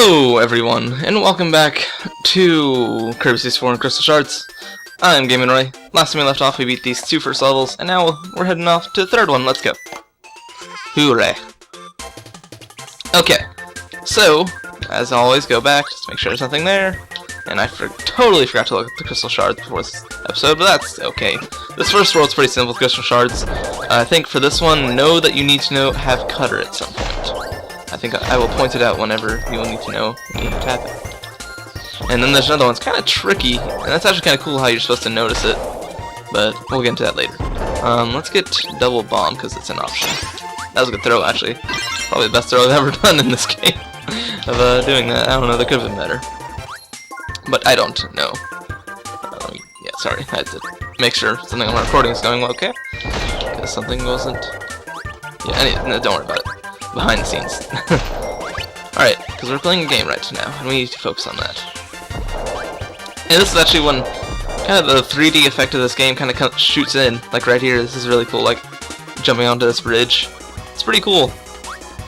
Hello everyone, and welcome back to Kirby 64 and Crystal Shards. I'm Gaming Roy. Last time we left off, we beat these two first levels, and now we're heading off to the third one. Let's go. Hooray. Okay, so, as always, go back, just make sure there's nothing there. And I totally forgot to look at the Crystal Shards before this episode, but that's okay. This first world's pretty simple with Crystal Shards. I think for this one, know that you need to have Cutter at some point. I think I will point it out whenever you will need to know when you have to tap it. And then there's another one. It's kind of tricky, and that's actually kind of cool how you're supposed to notice it. But we'll get into that later. Let's get Double Bomb, because it's an option. That was a good throw, actually. Probably the best throw I've ever done in this game. Of doing that. I don't know, that could have been better. But I don't know. Yeah, sorry. I had to make sure something on my recording is going well, okay? Because something wasn't... Yeah, anyway, no, don't worry about it. Behind the scenes. Alright, because we're playing a game right now, and we need to focus on that. And this is actually when kind of the 3D effect of this game kind of shoots in. Like right here, this is really cool, like jumping onto this bridge. It's pretty cool.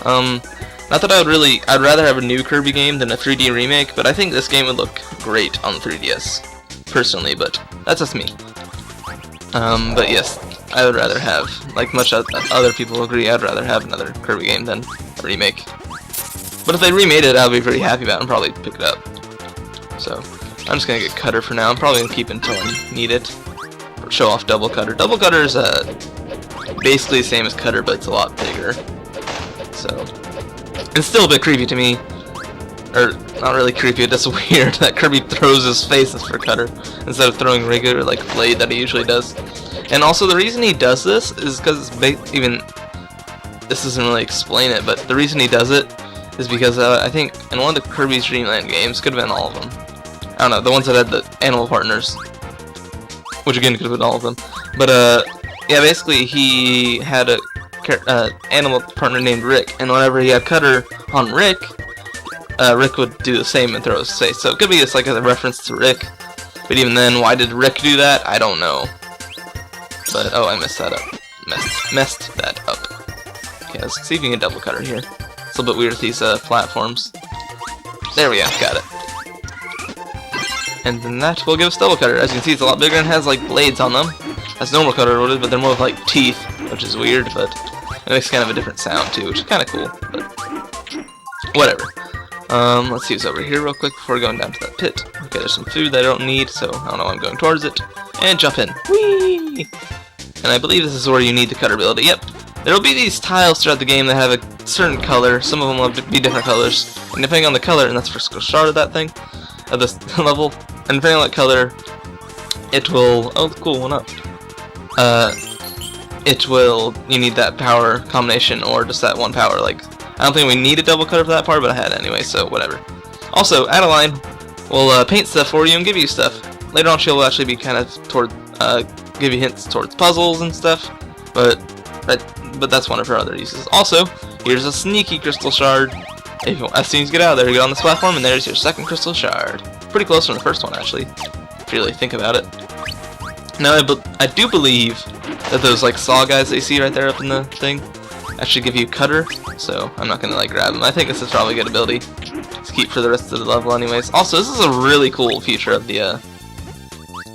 Not that I'd rather have a new Kirby game than a 3D remake, but I think this game would look great on the 3DS, personally, but that's just me. But yes, I would rather have, like much other people agree, I'd rather have another Kirby game than a remake. But if they remade it, I'll be pretty happy about it and probably pick it up. So, I'm just gonna get Cutter for now. I'm probably gonna keep it until I need it. Or show off Double Cutter. Double Cutter is basically the same as Cutter, but it's a lot bigger. So, it's still a bit creepy to me. Or, not really creepy, it's just weird that Kirby throws his faces for Cutter instead of throwing regular, like, blade that he usually does. And also, the reason he does this is because even... This doesn't really explain it, but the reason he does it is because I think in one of the Kirby's Dream Land games, could have been all of them. I don't know, the ones that had the animal partners. Which again, could have been all of them. But, yeah, basically, he had a animal partner named Rick, and whenever he had Cutter on Rick, Rick would do the same and throw his face. So it could be just like a reference to Rick. But even then, why did Rick do that? I don't know. But, oh, I messed that up. Messed that up. Okay, let's see if we can Double Cutter here. It's a little bit weird with these platforms. There we go, got it. And then that will give us Double Cutter. As you can see, it's a lot bigger and has like blades on them. As normal Cutter would, but they're more of like teeth, which is weird, but it makes kind of a different sound too, which is kind of cool. But whatever. Let's see what's over here real quick before going down to that pit. Okay, there's some food that I don't need, so I don't know why I'm going towards it. And jump in. Whee! And I believe this is where you need the Cutter ability. Yep. There'll be these tiles throughout the game that have a certain color. Some of them will be different colors. And depending on the color, and that's for start of that thing, of this level, and depending on that color, it will... Oh, cool, one up. It will... You need that power combination, or just that one power, like... I don't think we need a Double Cutter for that part, but I had it anyway, so whatever. Also, Adeline will paint stuff for you and give you stuff. Later on, she'll actually be kind of toward... give you hints towards puzzles and stuff, but that's one of her other uses. Also, here's a sneaky Crystal Shard. As soon as you get out of there, you get on this platform, and there's your second Crystal Shard. Pretty close from the first one, actually, if you really think about it. Now, I do believe that those like saw guys that you see right there up in the thing actually give you Cutter, so I'm not gonna like grab them. I think this is probably a good ability to keep for the rest of the level, anyways. Also, this is a really cool feature of the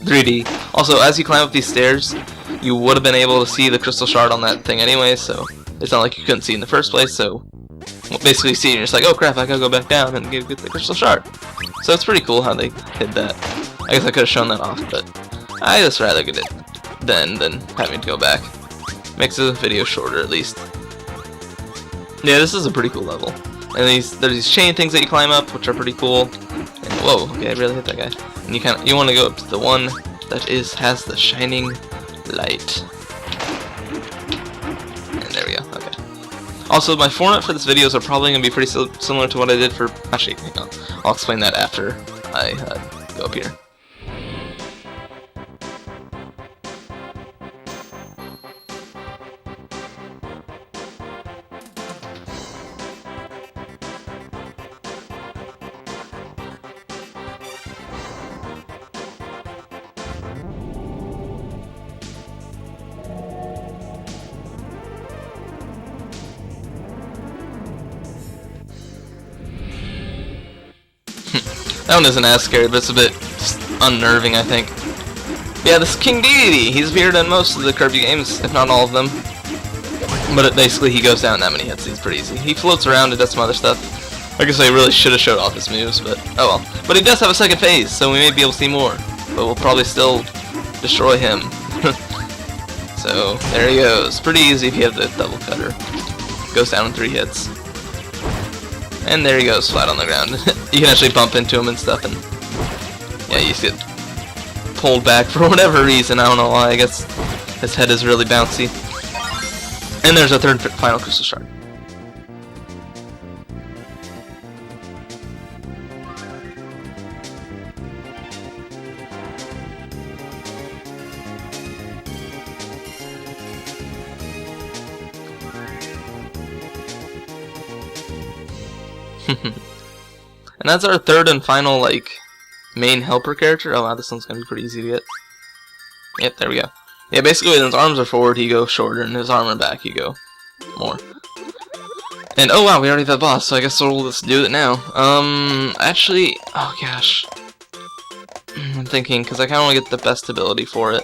3D. Also, as you climb up these stairs, you would have been able to see the Crystal Shard on that thing anyway, so it's not like you couldn't see in the first place, so basically you see it and you're just like, oh crap, I gotta go back down and get the Crystal Shard. So it's pretty cool how they did that. I guess I could have shown that off, but I just rather get it then than having to go back. Makes the video shorter at least. Yeah, this is a pretty cool level. And there's these chain things that you climb up, which are pretty cool. And whoa, okay, I really hit that guy. And you want to go up to the one that has the shining light. And there we go. Okay. Also, my format for this videos are probably going to be pretty similar to what I did for... Actually, hang on. I'll explain that after I go up here. That one isn't as scary, but it's a bit just unnerving, I think. Yeah, this King Dedede, he's appeared in most of the Kirby games, if not all of them. But basically, he goes down that many hits. He's pretty easy. He floats around and does some other stuff. I guess I really should have showed off his moves, but oh well. But he does have a second phase, so we may be able to see more. But we'll probably still destroy him. So there he goes. Pretty easy if you have the double cutter. Goes down in 3 hits. And there he goes, flat on the ground. You can actually bump into him and stuff, and yeah, you see it pulled back for whatever reason. I don't know why. I guess his head is really bouncy. And there's a third final crystal shard. And that's our third and final, like, main helper character. Oh wow, this one's gonna be pretty easy to get. Yep, there we go. Yeah, basically when his arms are forward, he goes shorter, and his arm are back, he go more. And oh wow, we already have that boss, so I guess we'll just do it now. Actually, oh gosh. I'm thinking, because I kind of want to get the best ability for it.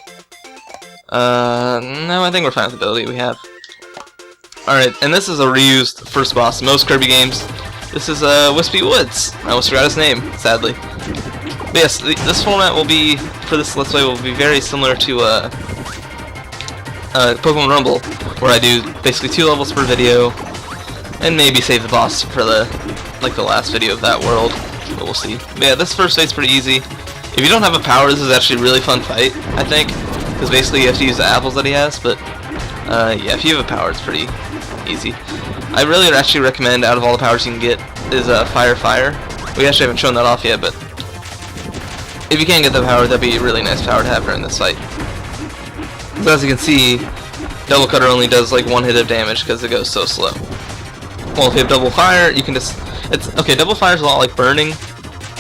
No, I think we're fine with the ability we have. Alright, and this is a reused first boss in most Kirby games. This is Whispy Woods. I almost forgot his name, sadly. But yes, this format will be, for this Let's Play, will be very similar to Pokemon Rumble, where I do basically 2 levels per video, and maybe save the boss for the last video of that world. But we'll see. But yeah, this first fight's pretty easy. If you don't have a power, this is actually a really fun fight, I think, because basically you have to use the apples that he has. But yeah, if you have a power, it's pretty easy. I really would actually recommend, out of all the powers you can get, is Fire. We actually haven't shown that off yet, but if you can get the power, that'd be a really nice power to have during this fight. So as you can see, double cutter only does like 1 hit of damage because it goes so slow. Well, if you have double fire, you can just, it's okay. Double fire is a lot like burning,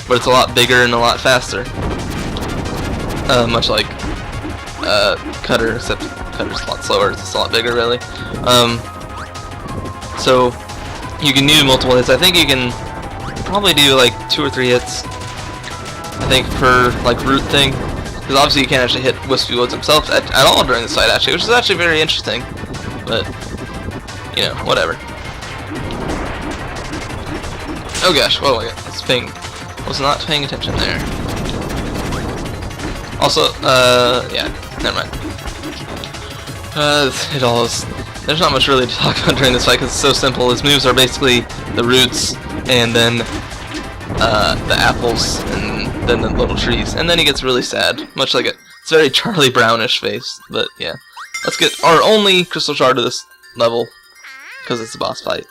but it's a lot bigger and a lot faster. Much like cutter, except cutter's a lot slower. It's just a lot bigger, really. So you can do multiple hits. I think you can probably do like 2 or 3 hits, I think, per like root thing, because obviously you can't actually hit Whispy Woods himself at all during this fight, actually, which is actually very interesting. But you know, whatever. Oh gosh, whoa! Was not paying attention there. Also, yeah, never mind. It all is. There's not much really to talk about during this fight because it's so simple. His moves are basically the roots and then the apples and then the little trees. And then he gets really sad, much like it's very Charlie Brownish face. But yeah, let's get our only crystal shard of this level because it's a boss fight.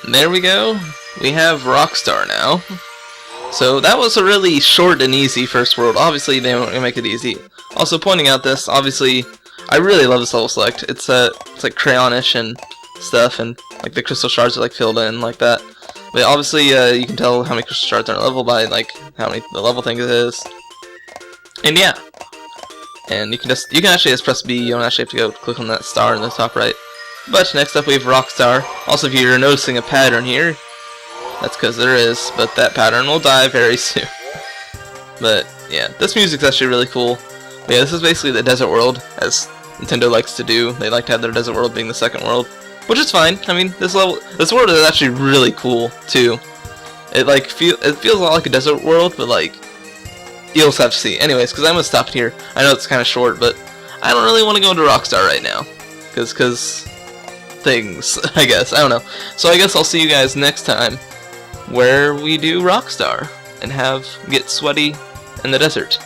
There we go. We have Rockstar now. So that was a really short and easy first world. Obviously they won't make it easy. Also pointing out this, obviously, I really love this level select. It's like crayonish and stuff, and like the crystal shards are like filled in like that. But obviously you can tell how many crystal shards are in a level by like how many the level thing it is. And yeah. And you can actually just press B. You don't actually have to go click on that star in the top right. But next up we have Rockstar. Also, if you're noticing a pattern here, that's because there is, but that pattern will die very soon. But yeah, this music's actually really cool. But yeah, this is basically the desert world, as Nintendo likes to do. They like to have their desert world being the second world, which is fine. I mean, this world is actually really cool too. It feels a lot like a desert world, but like you'll just have to see. Anyways, because I'm gonna stop it here. I know it's kind of short, but I don't really want to go into Rockstar right now, because things, I guess. I don't know. So I guess I'll see you guys next time where we do Rockstar and get sweaty in the desert.